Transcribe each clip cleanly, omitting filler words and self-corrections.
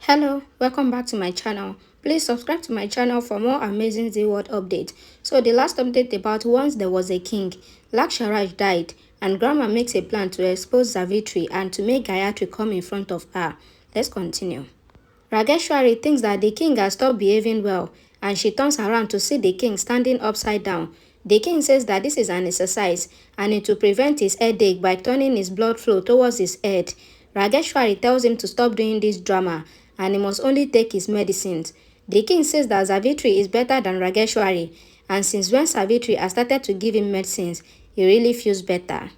Hello, welcome back to my channel. Please subscribe to my channel for more amazing Z-World updates. So the last update about once there was a king, Laksharaj died and Grandma makes a plan to expose Savitri and to make Gayatri come in front of her. Let's continue. Rajeshwari thinks that the king has stopped behaving well and she turns around to see the king standing upside down. The king says that this is an exercise and it will prevent his headache by turning his blood flow towards his head. Rajeshwari tells him to stop doing this drama and he must only take his medicines. The king says that Savitri is better than Rajeshwari and since when Savitri has started to give him medicines, he really feels better.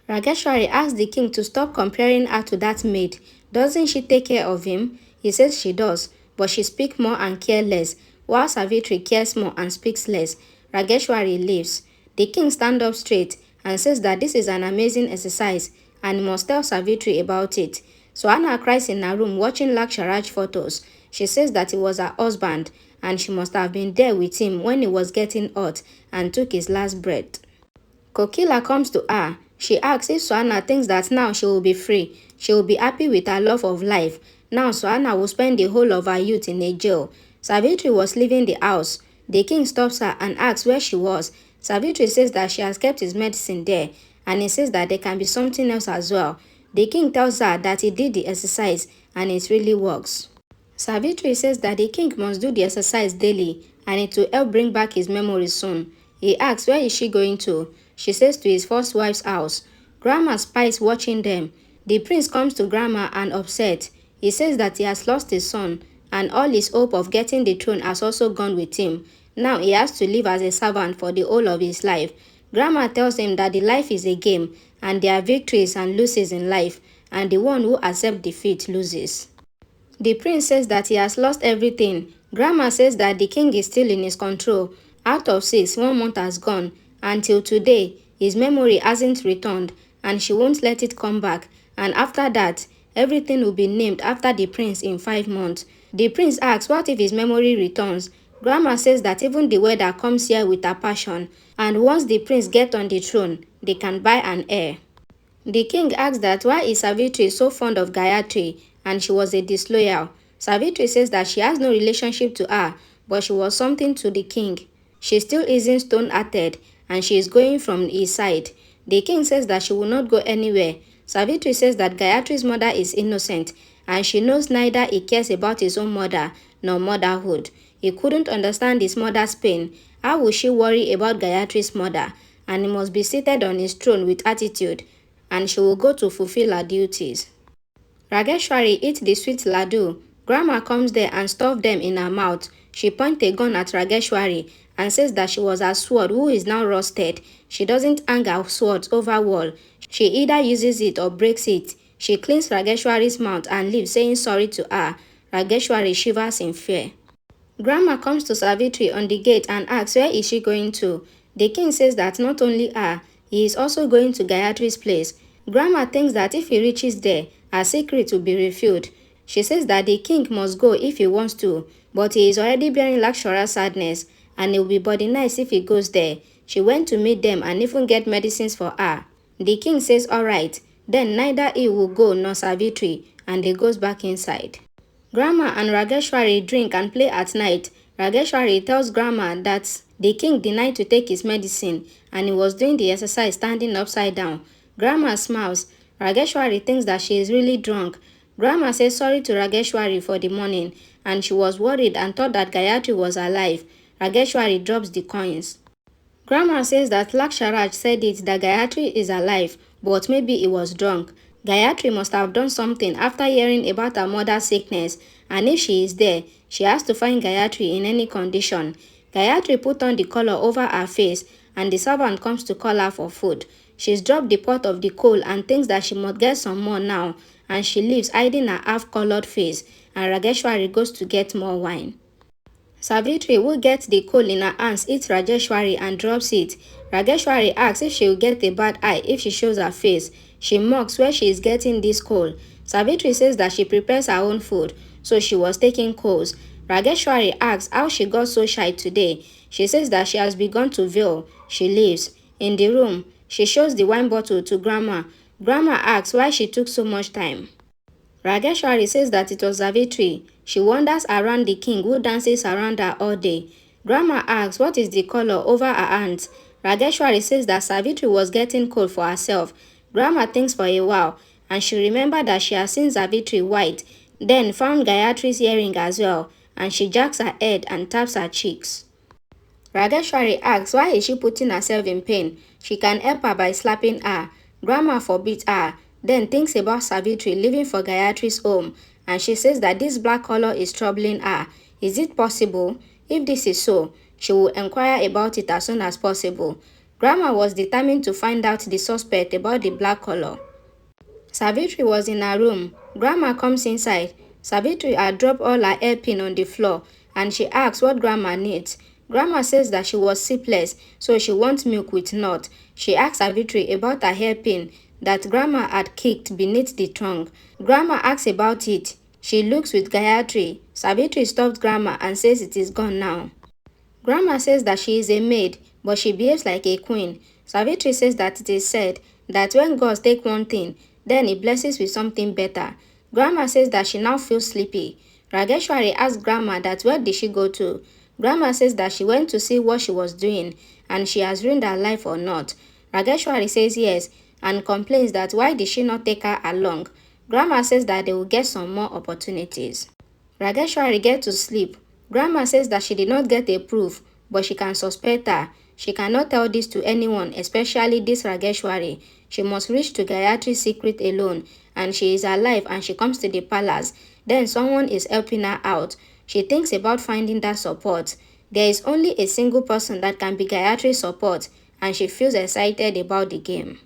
Rajeshwari asks the king to stop comparing her to that maid. Doesn't she take care of him? He says she does, but she speaks more and cares less, while Savitri cares more and speaks less. Rajeshwari leaves. The king stands up straight and says that this is an amazing exercise and he must tell Savitri about it. So Anna cries in her room watching Laksharaj photos. She says that he was her husband and she must have been there with him when he was getting hot and took his last breath. Kokila comes to her. She asks if Suana thinks that now she will be free. She will be happy with her love of life. Now Suana will spend the whole of her youth in a jail. Savitri was leaving the house. The king stops her and asks where she was. Savitri says that she has kept his medicine there and he says that there can be something else as well. The king tells her that he did the exercise and it really works. Savitri says that the king must do the exercise daily and it will help bring back his memories soon. He asks where is she going to. She says to his first wife's house. Grandma spies watching them. The prince comes to Grandma and upset. He says that he has lost his son and all his hope of getting the throne has also gone with him. Now he has to live as a servant for the whole of his life. Grandma tells him that the life is a game and there are victories and losses in life and the one who accepts defeat loses. The prince says that he has lost everything. Grandma says that the king is still in his control. Out of 6, 1 month has gone. Until today, his memory hasn't returned and she won't let it come back. And after that, everything will be named after the prince in 5 months. The prince asks what if his memory returns. Grandma says that even the weather comes here with a passion. And once the prince gets on the throne, they can buy an heir. The king asks that why is Savitri so fond of Gayatri and she was a disloyal. Savitri says that she has no relationship to her, but she was something to the king. She still isn't stone-hearted and she is going from his side. The king says that she will not go anywhere. Savitri says that Gayatri's mother is innocent and she knows neither he cares about his own mother nor motherhood. He couldn't understand his mother's pain. How would she worry about Gayatri's mother? And he must be seated on his throne with attitude and she will go to fulfill her duties. Rajeshwari eats the sweet laddu. Grandma comes there and stuffs them in her mouth. She points a gun at Rajeshwari and says that she was her sword who is now rusted. She doesn't hang her swords over wall. She either uses it or breaks it. She cleans Rajeshwari's mouth and leaves saying sorry to her. Rajeshwari shivers in fear. Grandma comes to Savitri on the gate and asks where is she going to. The king says that not only her, he is also going to Gayatri's place. Grandma thinks that if he reaches there, her secret will be revealed. She says that the king must go if he wants to, but he is already bearing Lakshara's sadness and it will be body nice if he goes there. She went to meet them and even get medicines for her. The king says alright, then neither he will go nor Savitri and he goes back inside. Grandma and Rajeshwari drink and play at night. Rajeshwari tells Grandma that the king denied to take his medicine and he was doing the exercise standing upside down. Grandma smiles. Rajeshwari thinks that she is really drunk. Grandma says sorry to Rajeshwari for the morning and she was worried and thought that Gayatri was alive. Rajeshwari drops the coins. Grandma says that Laksharaj said it that Gayatri is alive, but maybe he was drunk. Gayatri must have done something after hearing about her mother's sickness, and if she is there, she has to find Gayatri in any condition. Gayatri put on the collar over her face, and the servant comes to call her for food. She's dropped the pot of the coal and thinks that she must get some more now, and she leaves hiding her half-colored face, and Rajeshwari goes to get more wine. Savitri, who gets the coal in her hands, eats Rajeshwari and drops it. Rajeshwari asks if she will get a bad eye if she shows her face. She mocks where she is getting this coal. Savitri says that she prepares her own food, so she was taking coals. Rajeshwari asks how she got so shy today. She says that she has begun to veil. She leaves. In the room, she shows the wine bottle to Grandma. Grandma asks why she took so much time. Rajeshwari says that it was Savitri. She wanders around the king who dances around her all day. Grandma asks what is the color over her hands. Rajeshwari says that Savitri was getting cold for herself. Grandma thinks for a while and she remembered that she has seen Savitri white, then found Gayatri's earring as well, and she jacks her head and taps her cheeks. Rajeshwari asks why is she putting herself in pain. She can help her by slapping her. Grandma forbids her, then thinks about Savitri leaving for Gayatri's home, and she says that this black color is troubling her. Is it possible? If this is so, she will inquire about it as soon as possible. Grandma was determined to find out the suspect about the black color. Savitri was in her room. Grandma comes inside. Savitri had dropped all her hairpin on the floor and she asks what Grandma needs. Grandma says that she was sleepless, so she wants milk with nut. She asks Savitri about her hairpin that Grandma had kicked beneath the trunk. Grandma asks about it. She looks with Gayatri. Savitri stops Grandma and says it is gone now. Grandma says that she is a maid, but she behaves like a queen. Savitri says that it is said that when gods take one thing, then he blesses with something better. Grandma says that she now feels sleepy. Rajeshwari asks Grandma that where did she go to. Grandma says that she went to see what she was doing and she has ruined her life or not. Rajeshwari says yes and complains that why did she not take her along. Grandma says that they will get some more opportunities. Rajeshwari gets to sleep. Grandma says that she did not get a proof, but she can suspect her. She cannot tell this to anyone, especially this Rajeshwari. She must reach to Gayatri's secret alone, and she is alive and she comes to the palace. Then someone is helping her out. She thinks about finding that support. There is only a single person that can be Gayatri's support, and she feels excited about the game.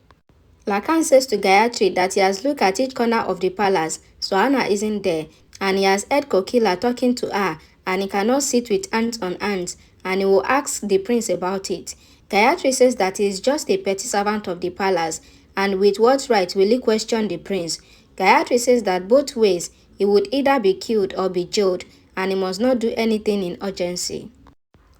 Lakan says to Gayatri that he has looked at each corner of the palace, so Anna isn't there, and he has heard Kokila talking to her, and he cannot sit with hands on hands, and he will ask the prince about it. Gayatri says that he is just a petty servant of the palace, and with what right will he question the prince? Gayatri says that both ways, he would either be killed or be jailed, and he must not do anything in urgency.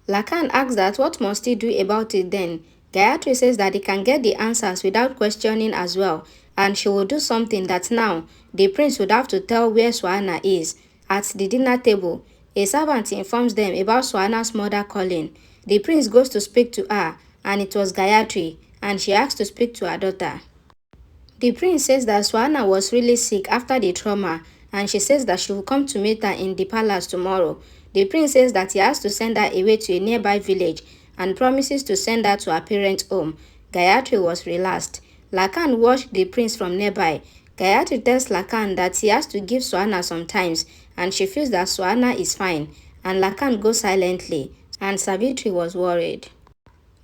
Lakan asks that what must he do about it then? Gayatri says that he can get the answers without questioning as well, and she will do something that now the prince would have to tell where Swana is. At the dinner table, a servant informs them about Swana's mother calling. The prince goes to speak to her, and it was Gayatri, and she asks to speak to her daughter. The prince says that Swana was really sick after the trauma, and she says that she will come to meet her in the palace tomorrow. The prince says that he has to send her away to a nearby village and promises to send her to her parents' home. Gayatri was relaxed. Lakan watched the prince from nearby. Gayatri tells Lakan that he has to give Swana some time, and she feels that Swana is fine, and Lakan goes silently, and Savitri was worried.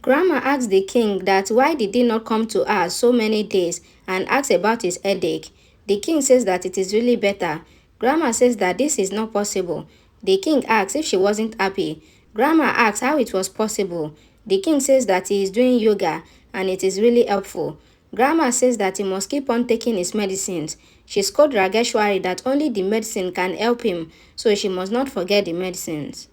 Grandma asks the king that why did he not come to her so many days and asks about his headache. The king says that it is really better. Grandma says that this is not possible. The king asks if she wasn't happy. Grandma asks how it was possible. The king says that he is doing yoga and it is really helpful. Grandma says that he must keep on taking his medicines. She scolded Rajeshwari that only the medicine can help him, so she must not forget the medicines.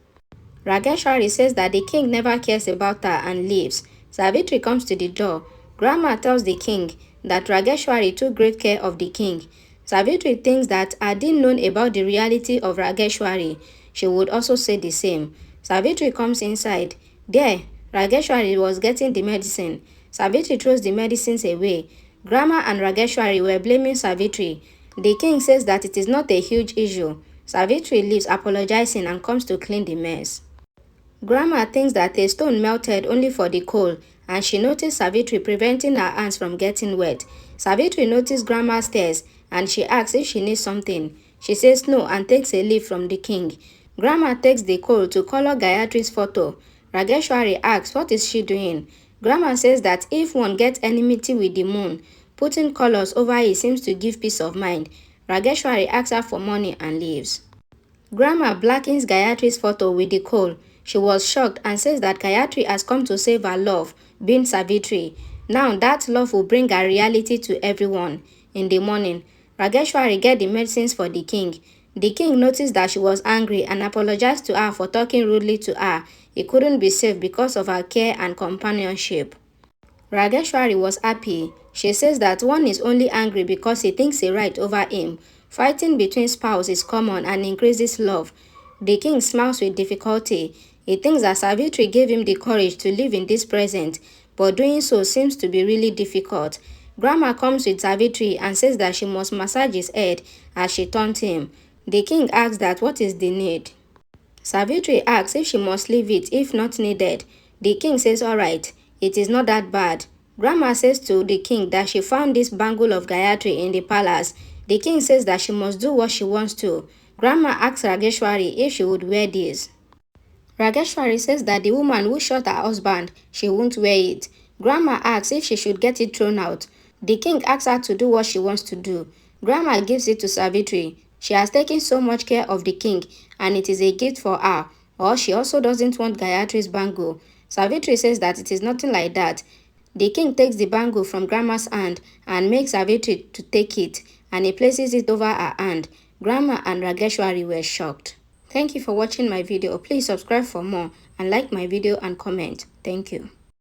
Rajeshwari says that the king never cares about her and leaves. Savitri comes to the door. Grandma tells the king that Rajeshwari took great care of the king. Savitri thinks that had he known about the reality of Rajeshwari, she would also say the same. Savitri comes inside. There, Rajeshwari was getting the medicine. Savitri throws the medicines away. Grandma and Rajeshwari were blaming Savitri. The king says that it is not a huge issue. Savitri leaves apologizing and comes to clean the mess. Grandma thinks that a stone melted only for the coal, and she noticed Savitri preventing her hands from getting wet. Savitri noticed Grandma's tears, and she asks if she needs something. She says no and takes a leaf from the king. Grandma takes the coal to color Gayatri's photo. Rajeshwari asks what is she doing. Grandma says that if one gets enmity with the moon, putting colors over it seems to give peace of mind. Rajeshwari asks her for money and leaves. Grandma blackens Gayatri's photo with the coal. She was shocked and says that Gayatri has come to save her love, being Savitri. Now that love will bring a reality to everyone. In the morning, Rajeshwari gets the medicines for the king. The king noticed that she was angry and apologized to her for talking rudely to her. He couldn't be safe because of her care and companionship. Rajeshwari was happy. She says that one is only angry because he thinks he right over him. Fighting between spouses is common and increases love. The king smiles with difficulty. He thinks that Savitri gave him the courage to live in this present, but doing so seems to be really difficult. Grandma comes with Savitri and says that she must massage his head as she taunts him. The king asks that what is the need. Savitri asks if she must leave it if not needed. The king says alright, it is not that bad. Grandma says to the king that she found this bangle of Gayatri in the palace. The king says that she must do what she wants to. Grandma asks Rajeshwari if she would wear this. Rajeshwari says that the woman who shot her husband, she won't wear it. Grandma asks if she should get it thrown out. The king asks her to do what she wants to do. Grandma gives it to Savitri. She has taken so much care of the king and it is a gift for her. Or she also doesn't want Gayatri's bangle. Savitri says that it is nothing like that. The king takes the bangle from Grandma's hand and makes Savitri to take it, and he places it over her hand. Grandma and Rajeshwari were shocked. Thank you for watching my video. Please subscribe for more and like my video and comment. Thank you.